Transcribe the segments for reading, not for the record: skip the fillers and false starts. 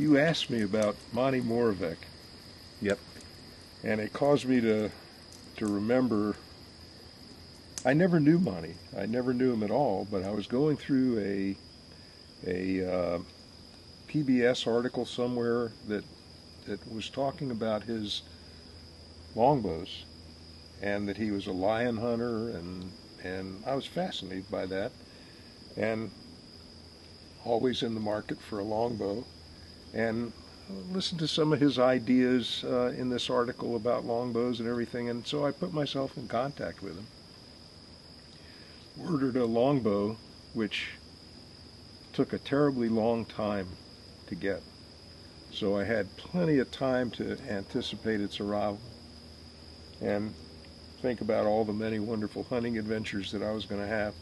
you asked me about Monty Moravec. Yep. And it caused me to remember, I never knew Monty. I never knew him at all, but I was going through a PBS article somewhere that was talking about his longbows and that he was a lion hunter, and I was fascinated by that, and always in the market for a longbow, and listened to some of his ideas in this article about longbows and everything, and so I put myself in contact with him. Ordered a longbow, which took a terribly long time to get. So I had plenty of time to anticipate its arrival and think about all the many wonderful hunting adventures that I was going to have.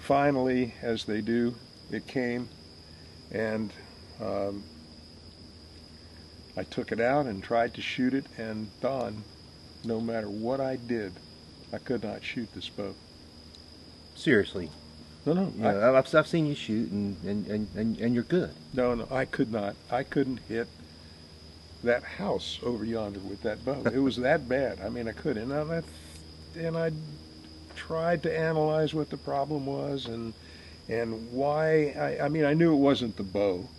Finally, as they do, it came, and I took it out and tried to shoot it, and Don, no matter what I did, I could not shoot this bow. Seriously? No. Yeah, I've seen you shoot, and you're good. No, I could not. I couldn't hit that house over yonder with that bow. It was that bad. I mean, I couldn't. And I tried to analyze what the problem was and why. I mean, I knew it wasn't the bow,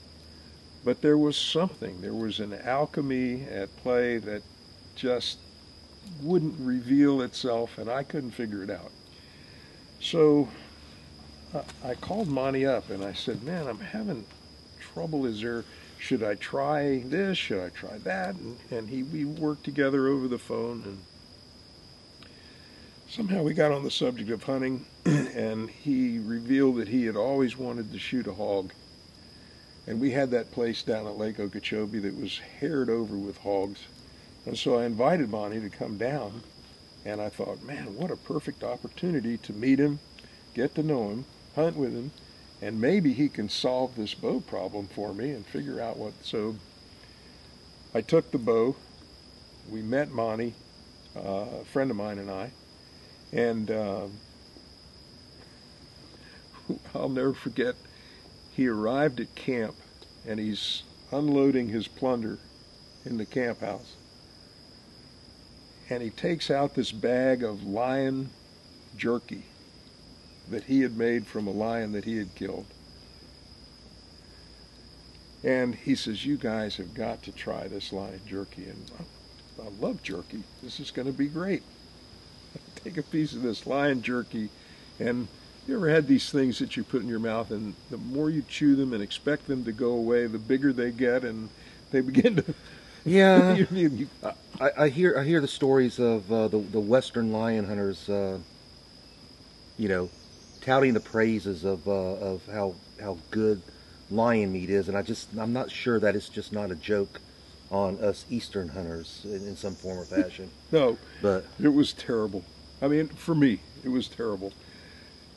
but there was something. There was an alchemy at play that just wouldn't reveal itself, and I couldn't figure it out. So I called Monty up and I said, man, I'm having trouble. Should I try this? Should I try that? And we worked together over the phone, and somehow we got on the subject of hunting, and he revealed that he had always wanted to shoot a hog. And we had that place down at Lake Okeechobee that was haired over with hogs. And so I invited Monty to come down, and I thought, man, what a perfect opportunity to meet him, get to know him, hunt with him, and maybe he can solve this bow problem for me and figure out what. So I took the bow. We met Monty, a friend of mine and I, and I'll never forget, he arrived at camp and he's unloading his plunder in the camp house. And he takes out this bag of lion jerky that he had made from a lion that he had killed. And he says, you guys have got to try this lion jerky. And I love jerky. This is going to be great. Take a piece of this lion jerky. And you ever had these things that you put in your mouth, and the more you chew them and expect them to go away, the bigger they get, and they begin to... Yeah, I hear the stories of the Western lion hunters, touting the praises of how good lion meat is, and I'm not sure that it's just not a joke on us Eastern hunters in some form or fashion. No, but it was terrible. I mean, for me, it was terrible.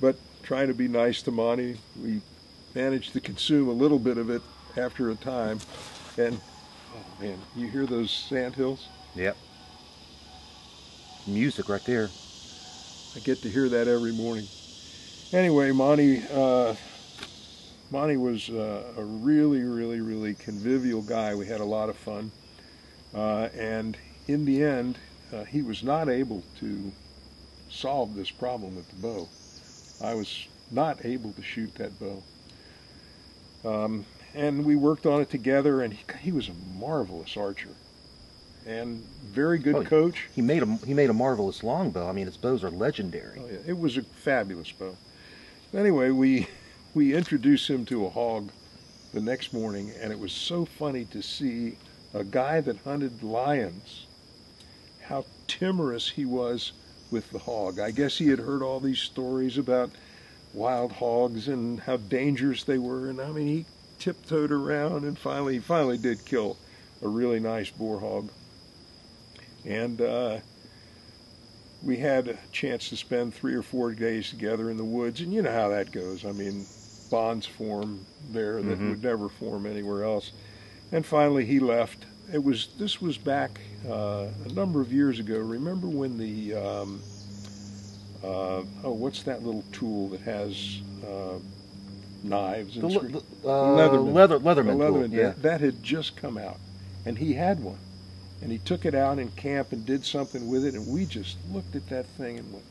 But trying to be nice to Monty, we managed to consume a little bit of it after a time, and oh man, you hear those sandhills? Yep. Music right there. I get to hear that every morning. Anyway, Monty was a really, really, really convivial guy. We had a lot of fun. And in the end, he was not able to solve this problem with the bow. I was not able to shoot that bow. And we worked on it together, and he was a marvelous archer and very good coach. He made a marvelous longbow. I mean, his bows are legendary. Oh, yeah. It was a fabulous bow. Anyway, we introduced him to a hog the next morning, and it was so funny to see a guy that hunted lions, how timorous he was with the hog. I guess he had heard all these stories about wild hogs and how dangerous they were, and I mean, he tiptoed around and finally did kill a really nice boar hog. And we had a chance to spend 3 or 4 days together in the woods, and you know how that goes. I mean, bonds form there that would never form anywhere else. And finally he left. This was back a number of years ago. Remember when the what's that little tool that has knives and The Leatherman. Leatherman The tool. Leatherman, Yeah. that had just come out, and he had one, and he took it out in camp and did something with it, and we just looked at that thing and went,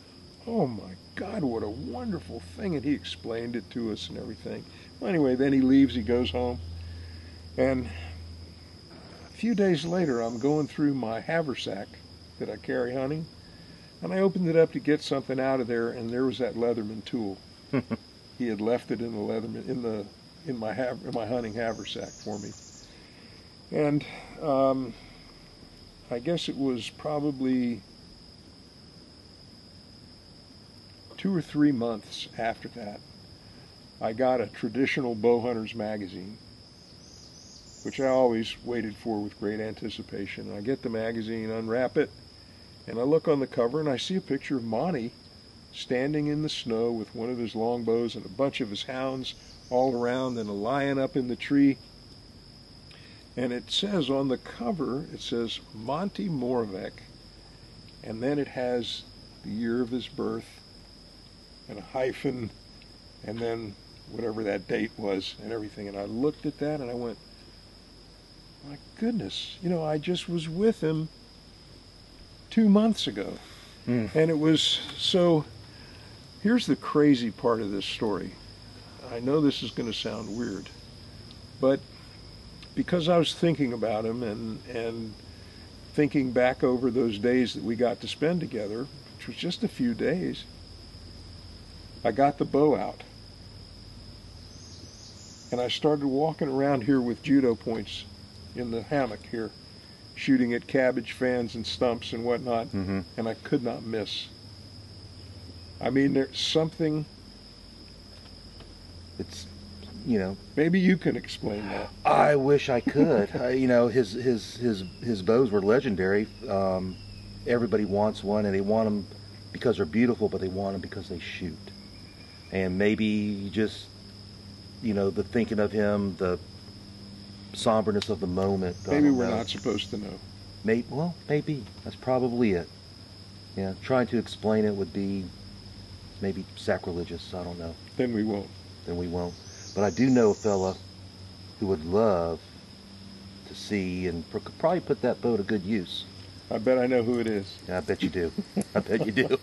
"Oh my God, what a wonderful thing!" And he explained it to us and everything. Well, anyway, then he leaves, he goes home, and a few days later, I'm going through my haversack that I carry hunting, and I opened it up to get something out of there, and there was that Leatherman tool. He had left it in the Leatherman in my hunting haversack for me, and I guess it was probably 2 or 3 months after that, I got a traditional bow hunters magazine, which I always waited for with great anticipation. And I get the magazine, unwrap it, and I look on the cover and I see a picture of Monty standing in the snow with one of his longbows and a bunch of his hounds all around and a lion up in the tree. And it says on the cover, it says Monty Moravec, and then it has the year of his birth and a hyphen, and then whatever that date was and everything. And I looked at that and I went, my goodness, I just was with him 2 months ago. And it was, so here's the crazy part of this story. I know this is going to sound weird, but because I was thinking about him and thinking back over those days that we got to spend together, which was just a few days, I got the bow out. And I started walking around here with judo points in the hammock here, shooting at cabbage fans and stumps and whatnot, and I could not miss. I mean, there's something. It's, Maybe you can explain that. I wish I could. His bows were legendary. Everybody wants one, and they want them because they're beautiful, but they want them because they shoot. And maybe just, the thinking of him, the somberness of the moment. Maybe we're not supposed to know. Maybe. That's probably it. Yeah, trying to explain it would be maybe sacrilegious. I don't know. Then we won't. But I do know a fella who would love to see and could probably put that bow to good use. I bet I know who it is. Yeah, I bet you do. I bet you do.